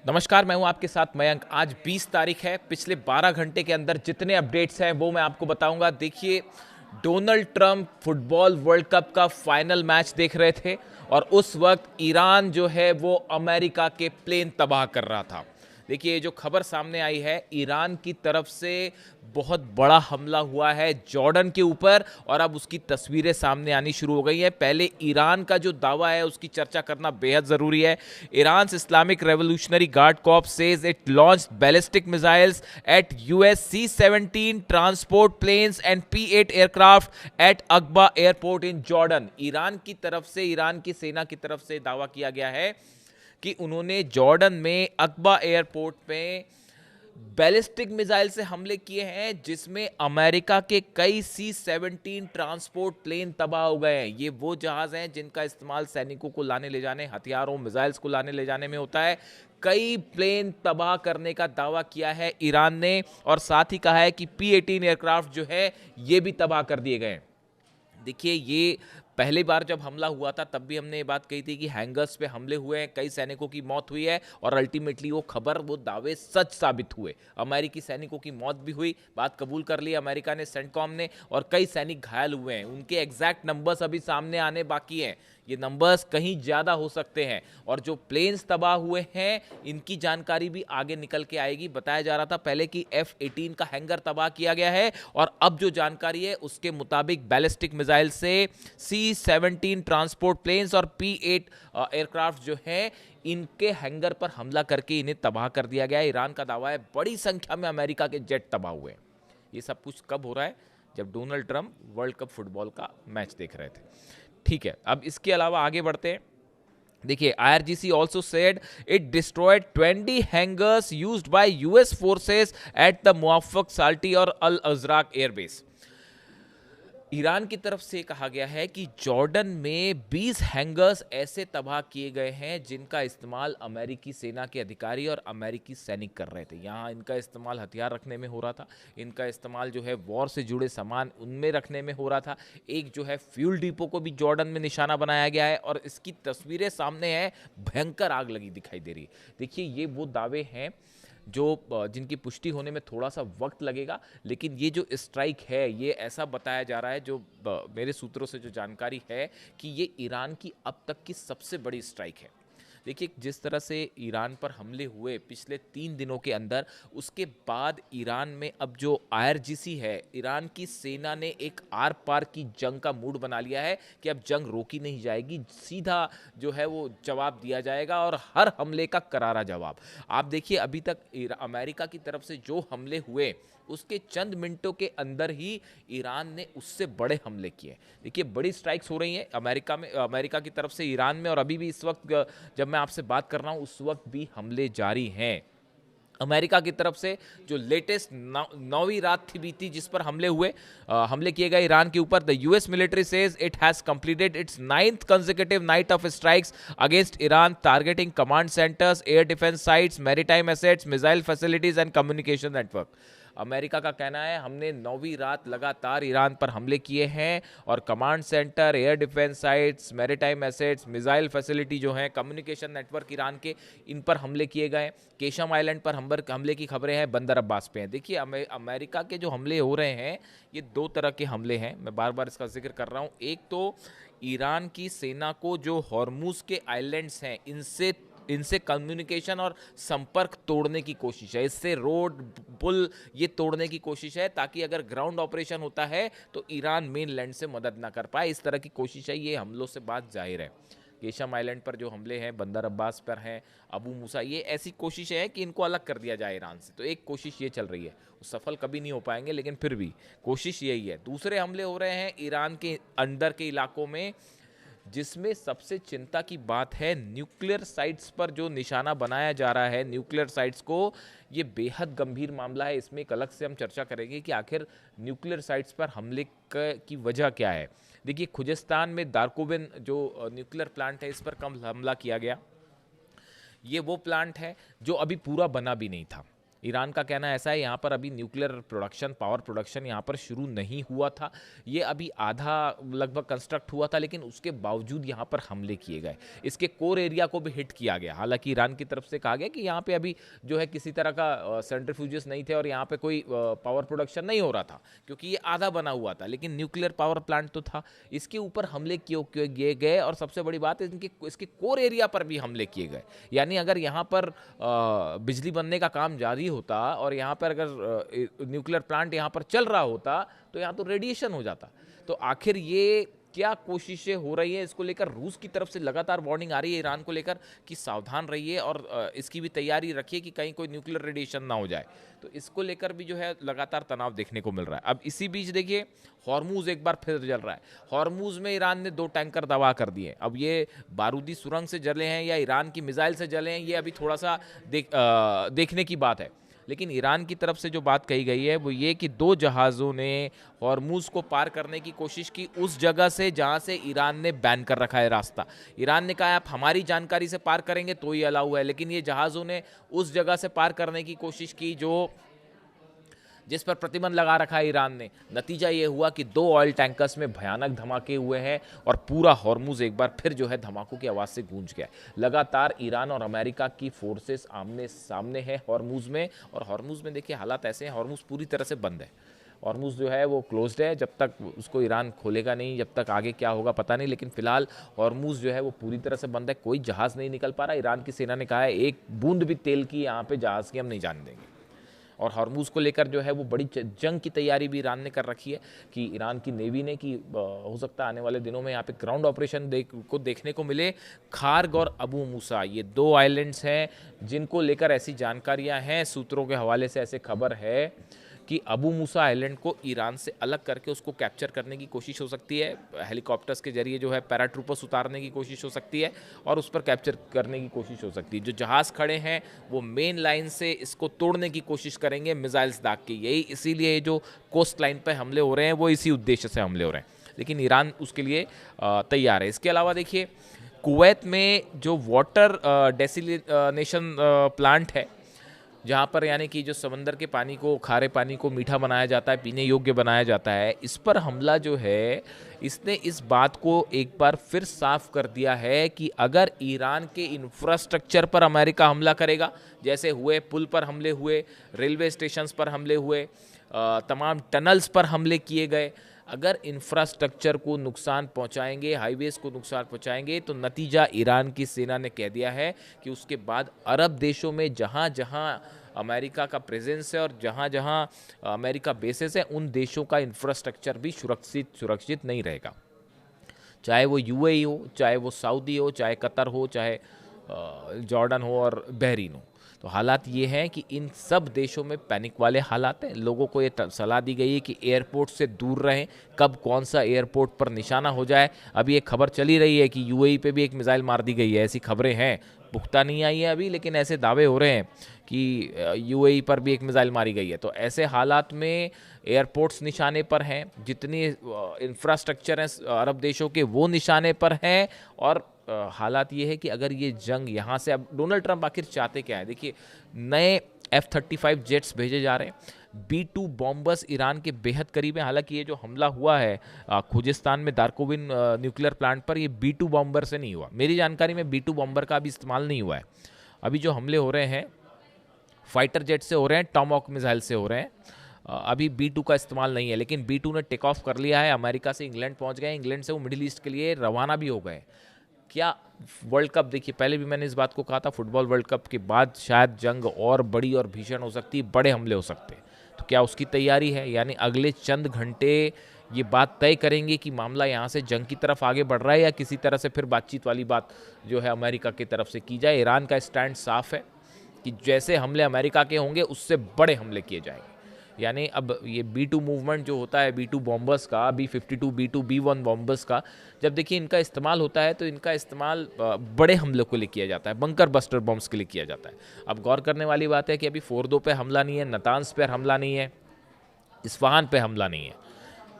नमस्कार, मैं हूं आपके साथ मयंक। आज 20 तारीख है। पिछले 12 घंटे के अंदर जितने अपडेट्स हैं वो मैं आपको बताऊंगा। देखिए, Donald Trump football world cup का फाइनल मैच देख रहे थे और उस वक्त ईरान जो है वो अमेरिका के प्लेन तबाह कर रहा था। देखिए, जो खबर सामने आई है, ईरान की तरफ से बहुत बड़ा हमला हुआ है जॉर्डन के ऊपर और अब उसकी तस्वीरें सामने आनी शुरू हो गई हैं। पहले ईरान का जो दावा है उसकी चर्चा करना बेहद ज़रूरी है। Iran Islamic Revolutionary Guard Corps says it launched ballistic missiles at US C-17 transport planes and P-8 aircraft at Aqaba airport in Jordan. Iran की तरफ से, ईरान की सेना की तरफ से दावा किया गया है कि उन्होंने जॉर्डन में अकबा एयरपोर्ट में बैलिस्टिक मिसाइल से हमले किए हैं, जिसमें अमेरिका के कई C-17 ट्रांसपोर्ट प्लेन तबाह हो गए हैं। ये वो जहाज हैं जिनका इस्तेमाल सैनिकों को लाने ले जाने, हथियारों, मिसाइल्स को लाने ले जाने में होता है। कई प्लेन तबाह करने का दावा किया है ईरान ने और साथ ही कहा है कि P-18 एयरक्राफ्ट जो है ये भी तबाह कर दिए गए हैं। देखिए, ये पहली बार जब हमला हुआ था तब भी हमने ये बात कही थी कि हैंगर्स पे हमले हुए हैं, कई सैनिकों की मौत हुई है और अल्टीमेटली वो दावे सच साबित हुए। अमेरिकी सैनिकों की मौत भी हुई, बात कबूल कर ली अमेरिका ने, सेंटकॉम ने, और कई सैनिक घायल हुए हैं। उनके एग्जैक्ट नंबर्स अभी सामने आने बाकी हैं। ये नंबर्स कहीं ज़्यादा हो सकते हैं और जो प्लेन्स तबाह हुए हैं इनकी जानकारी भी आगे निकल के आएगी। बताया जा रहा था पहले कि F-18 का हैंगर तबाह किया गया है और अब जो जानकारी है उसके मुताबिक बैलिस्टिक मिसाइल से C-17 ट्रांसपोर्ट प्लेन्स और P-8 एयरक्राफ्ट जो है इनके हैंगर पर हमला करके इन्हें तबाह कर दिया गया है। ईरान का दावा है बड़ी संख्या में अमेरिका के जेट तबाह हुए हैं। ये सब कुछ कब हो रहा है? जब Donald Trump world cup football का मैच देख रहे थे। ठीक है, अब इसके अलावा आगे बढ़ते हैं। देखिए, IRGC also said it destroyed 20 hangars used by US forces at the Muwaffaq Salti और अल अजराक एयरबेस। ईरान की तरफ से कहा गया है कि जॉर्डन में 20 हैंगर्स ऐसे तबाह किए गए हैं जिनका इस्तेमाल अमेरिकी सेना के अधिकारी और अमेरिकी सैनिक कर रहे थे। यहाँ इनका इस्तेमाल हथियार रखने में हो रहा था, इनका इस्तेमाल जो है वॉर से जुड़े सामान उनमें रखने में हो रहा था। एक जो है फ्यूल डिपो को भी जॉर्डन में निशाना बनाया गया है और इसकी तस्वीरें सामने हैं। भयंकर आग लगी दिखाई दे रही है। देखिए, ये वो दावे हैं जो जिनकी पुष्टि होने में थोड़ा सा वक्त लगेगा, लेकिन ये जो स्ट्राइक है ये ऐसा बताया जा रहा है, जो मेरे सूत्रों से जो जानकारी है, कि ये ईरान की अब तक की सबसे बड़ी स्ट्राइक है। देखिए, जिस तरह से ईरान पर हमले हुए पिछले 3 दिनों के अंदर, उसके बाद ईरान में अब जो IRGC है, ईरान की सेना ने एक आर पार की जंग का मूड बना लिया है कि अब जंग रोकी नहीं जाएगी, सीधा जो है वो जवाब दिया जाएगा और हर हमले का करारा जवाब। आप देखिए, अभी तक अमेरिका की तरफ से जो हमले हुए उसके चंद मिनटों के अंदर ही ईरान ने उससे बड़े हमले किए। देखिए, बड़ी स्ट्राइक्स हो रही हैं अमेरिका की तरफ से ईरान में, और अभी भी इस वक्त जब मैं आपसे बात कर रहा हूं उस वक्त भी हमले जारी हैं। अमेरिका की तरफ से जो लेटेस्ट 9वीं रात थी बीती जिस पर हमले किए गए ईरान के ऊपर, the US military says it has completed it's 9th consecutive night of strikes against Iran, targeting command centres, air defence sites, maritime assets, missile facilities and communication network. America का कहना है हमने 9वीं रात लगातार ईरान पर हमले किए हैं और command centre, air defence sites, maritime assets, missile facility जो हैं, कम्युनिकेशन नेटवर्क ईरान के, इन पर हमले किए गए। केशम आइलैंड पर हमले की खबरें हैं, बंदर अब्बास पे हैं। देखिए, अमेरिका के जो हमले हो रहे हैं ये 2 तरह के हमले हैं, मैं बार बार इसका जिक्र कर रहा हूँ। एक तो ईरान की सेना को जो हॉर्मुज के आइलैंड्स हैं इनसे कम्युनिकेशन और संपर्क तोड़ने की कोशिश है, इससे रोड पुल ये तोड़ने की कोशिश है, ताकि अगर ग्राउंड ऑपरेशन होता है तो ईरान मेन लैंड से मदद ना कर पाए। इस तरह की कोशिश है, ये हमलों से बात जाहिर है। केशम आइलैंड पर जो हमले हैं, बंदर अब्बास पर हैं, अबू मूसा, ये ऐसी कोशिश है कि इनको अलग कर दिया जाए ईरान से। तो एक कोशिश ये चल रही है, सफल कभी नहीं हो पाएंगे लेकिन फिर भी कोशिश यही है। दूसरे हमले हो रहे हैं ईरान के अंदर के इलाकों में, जिसमें सबसे चिंता की बात है न्यूक्लियर साइट्स पर जो निशाना बनाया जा रहा है, न्यूक्लियर साइट्स को। ये बेहद गंभीर मामला है, इसमें एक अलग से हम चर्चा करेंगे कि आखिर न्यूक्लियर साइट्स पर हमले की वजह क्या है। देखिए, खुजिस्तान में दारकुबिन जो न्यूक्लियर प्लांट है, इस पर कम हमला किया गया। ये वो प्लांट है जो अभी पूरा बना भी नहीं था। ईरान का कहना ऐसा है यहाँ पर अभी न्यूक्लियर प्रोडक्शन, पावर प्रोडक्शन यहाँ पर शुरू नहीं हुआ था, ये अभी आधा लगभग कंस्ट्रक्ट हुआ था, लेकिन उसके बावजूद यहाँ पर हमले किए गए, इसके कोर एरिया को भी हिट किया गया। हालांकि ईरान की तरफ से कहा गया कि यहाँ पे अभी जो है किसी तरह का सेंट्रीफ्यूजेस नहीं थे और यहाँ पे कोई पावर प्रोडक्शन नहीं हो रहा था, क्योंकि ये आधा बना हुआ था, लेकिन न्यूक्लियर पावर प्लांट तो था। इसके ऊपर हमले किए गए और सबसे बड़ी बात है इसके कोर एरिया पर भी हमले किए गए। यानी अगर यहाँ पर बिजली बनने का काम जारी होता और यहाँ पर अगर न्यूक्लियर प्लांट यहाँ पर चल रहा होता तो यहाँ तो रेडिएशन हो जाता। तो आखिर ये क्या कोशिशें हो रही है, इसको लेकर रूस की तरफ से लगातार वार्निंग आ रही है ईरान को लेकर कि सावधान रहिए और इसकी भी तैयारी रखिए कि कहीं कोई न्यूक्लियर रेडिएशन ना हो जाए। तो इसको लेकर भी जो है लगातार तनाव देखने को मिल रहा है। अब इसी बीच देखिए हॉर्मूज एक बार फिर जल रहा है। हॉर्मूज में ईरान ने 2 टैंकर तबाह कर दिए। अब ये बारूदी सुरंग से जले हैं या ईरान की मिसाइल से जले हैं, ये अभी थोड़ा सा देखने की बात है। लेकिन ईरान की तरफ से जो बात कही गई है वो ये कि 2 जहाज़ों ने हॉर्मूज को पार करने की कोशिश की उस जगह से जहां से ईरान ने बैन कर रखा है रास्ता। ईरान ने कहा आप हमारी जानकारी से पार करेंगे तो ही अलाउ है, लेकिन ये जहाज़ों ने उस जगह से पार करने की कोशिश की जिस पर प्रतिबंध लगा रखा है ईरान ने। नतीजा ये हुआ कि 2 ऑयल टैंकर्स में भयानक धमाके हुए हैं और पूरा हॉर्मूज एक बार फिर जो है धमाकों की आवाज़ से गूंज गया। लगातार ईरान और अमेरिका की फोर्सेस आमने सामने है हॉर्मूज में, और हॉर्मूज में देखिए हालात ऐसे हैं, हॉर्मूज पूरी तरह से बंद है। हॉर्मूज जो है वो क्लोज्ड है, जब तक उसको ईरान खोलेगा नहीं, जब तक आगे क्या होगा पता नहीं, लेकिन फिलहाल हॉर्मूज जो है वो पूरी तरह से बंद है, कोई जहाज़ नहीं निकल पा रहा। ईरान की सेना ने कहा है एक बूंद भी तेल की यहाँ पे जहाज़ की हम नहीं जाने देंगे। और हॉर्मूज को लेकर जो है वो बड़ी जंग की तैयारी भी ईरान ने कर रखी है कि ईरान की नेवी ने कि हो सकता है आने वाले दिनों में यहाँ पे ग्राउंड ऑपरेशन देखने को मिले। खार्ग और अबू मूसा ये 2 आइलैंड्स हैं जिनको लेकर ऐसी जानकारियाँ हैं, सूत्रों के हवाले से ऐसे खबर है कि अबू मूसा आइलैंड को ईरान से अलग करके उसको कैप्चर करने की कोशिश हो सकती है। हेलीकॉप्टर्स के जरिए जो है पैराट्रूपर्स उतारने की कोशिश हो सकती है और उस पर कैप्चर करने की कोशिश हो सकती है। जो जहाज़ खड़े हैं वो मेन लाइन से इसको तोड़ने की कोशिश करेंगे मिसाइल्स दाग के। यही इसीलिए जो कोस्ट लाइन पर हमले हो रहे हैं वो इसी उद्देश्य से हमले हो रहे हैं, लेकिन ईरान उसके लिए तैयार है। इसके अलावा देखिए कुवैत में जो वाटर डेसिलिनेशन प्लांट है, जहाँ पर यानी कि जो समंदर के पानी को, खारे पानी को मीठा बनाया जाता है, पीने योग्य बनाया जाता है, इस पर हमला जो है इसने इस बात को एक बार फिर साफ कर दिया है कि अगर ईरान के इंफ्रास्ट्रक्चर पर अमेरिका हमला करेगा, जैसे हुए पुल पर हमले हुए, रेलवे स्टेशंस पर हमले हुए, तमाम टनल्स पर हमले किए गए, अगर इंफ्रास्ट्रक्चर को नुकसान पहुंचाएंगे, हाईवेज को नुकसान पहुंचाएंगे, तो नतीजा ईरान की सेना ने कह दिया है कि उसके बाद अरब देशों में जहां जहां अमेरिका का प्रेजेंस है और जहां जहां अमेरिका बेसेस है, उन देशों का इंफ्रास्ट्रक्चर भी सुरक्षित नहीं रहेगा। चाहे वो यूएई हो, चाहे वो सऊदी हो, चाहे कतर हो, चाहे जॉर्डन हो और बहरीन हो। तो हालात ये हैं कि इन सब देशों में पैनिक वाले हालात हैं। लोगों को ये सलाह दी गई है कि एयरपोर्ट से दूर रहें, कब कौन सा एयरपोर्ट पर निशाना हो जाए। अभी एक खबर चली रही है कि यूएई पे भी एक मिसाइल मार दी गई है, ऐसी खबरें हैं, पुख्ता नहीं आई है अभी, लेकिन ऐसे दावे हो रहे हैं कि यूएई पर भी एक मिसाइल मारी गई है। तो ऐसे हालात में एयरपोर्ट्स निशाने पर हैं, जितनी इंफ्रास्ट्रक्चर हैं अरब देशों के वो निशाने पर हैं। और हालात ये है कि अगर ये जंग यहाँ से, अब डोनाल्ड ट्रंप आखिर चाहते क्या है, देखिए नए F-35 जेट्स भेजे जा रहे हैं, B-2 बॉम्बर्स ईरान के बेहद करीब है। हालांकि ये जो हमला हुआ है खुजिस्तान में दारकोविन न्यूक्लियर प्लांट पर, ये B-2 बॉम्बर से नहीं हुआ। मेरी जानकारी में B-2 बॉम्बर का अभी इस्तेमाल नहीं हुआ है। अभी जो हमले हो रहे हैं फाइटर जेट से हो रहे हैं, टॉमहॉक मिसाइल से हो रहे हैं, अभी B-2 का इस्तेमाल नहीं है। लेकिन B-2 ने टेक ऑफ कर लिया है, अमेरिका से इंग्लैंड पहुंच गए, इंग्लैंड से वो मिडिल ईस्ट के लिए रवाना भी हो गए। क्या वर्ल्ड कप, देखिए पहले भी मैंने इस बात को कहा था, फुटबॉल वर्ल्ड कप के बाद शायद जंग और बड़ी और भीषण हो सकती है, बड़े हमले हो सकते हैं। तो क्या उसकी तैयारी है? यानी अगले चंद घंटे ये बात तय करेंगे कि मामला यहाँ से जंग की तरफ आगे बढ़ रहा है या किसी तरह से फिर बातचीत वाली बात जो है अमेरिका की तरफ से की जाए। ईरान का स्टैंड साफ है कि जैसे हमले अमेरिका के होंगे उससे बड़े हमले किए जाएंगे। यानी अब ये B-2 मूवमेंट जो होता है, B-2 बॉम्बर्स का, B-52, B-2, B-1 बॉम्बर्स का, जब देखिए इनका इस्तेमाल होता है तो इनका इस्तेमाल बड़े हमलों के लिए किया जाता है, बंकर बस्टर बॉम्ब्स के लिए किया जाता है। अब गौर करने वाली बात है कि अभी फोर्दो पे हमला नहीं है, नतांस पर हमला नहीं है, इस्फहान पे हमला नहीं है,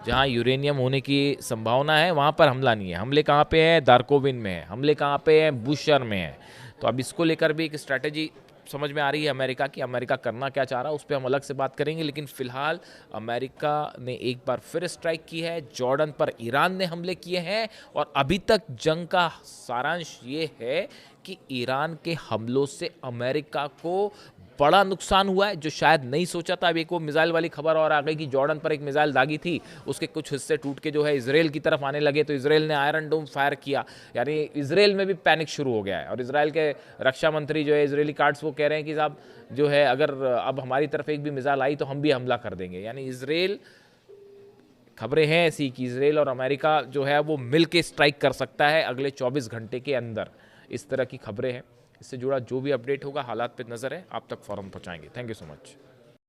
जहाँ यूरेनियम होने की संभावना है वहाँ पर हमला नहीं है। हमले कहाँ पे है? दारकोविन में है। हमले कहाँ पे है? बुशर में है। तो अब इसको लेकर भी एक स्ट्रैटेजी समझ में आ रही है अमेरिका की, अमेरिका करना क्या चाह रहा है उस पर हम अलग से बात करेंगे। लेकिन फिलहाल अमेरिका ने एक बार फिर स्ट्राइक की है, जॉर्डन पर ईरान ने हमले किए हैं और अभी तक जंग का सारांश ये है कि ईरान के हमलों से अमेरिका को बड़ा नुकसान हुआ है, जो शायद नहीं सोचा था। अब एक वो मिसाइल वाली खबर और आ गई कि जॉर्डन पर एक मिसाइल दागी थी, उसके कुछ हिस्से टूट के जो है इसराइल की तरफ आने लगे, तो इसराइल ने आयरन डोम फायर किया। यानी इसराइल में भी पैनिक शुरू हो गया है और इसराइल के रक्षा मंत्री जो है इजरायली कार्ड्स वो कह रहे हैं कि साहब जो है अगर अब हमारी तरफ एक भी मिसाइल आई तो हम भी हमला कर देंगे। यानी इसराइल, खबरें हैं ऐसी कि इसराइल और अमेरिका जो है वो मिल के स्ट्राइक कर सकता है अगले 24 घंटे के अंदर, इस तरह की खबरें हैं। इससे जुड़ा जो भी अपडेट होगा, हालात पे नज़र है, आप तक फौरन पहुंचाएंगे। Thank you so much.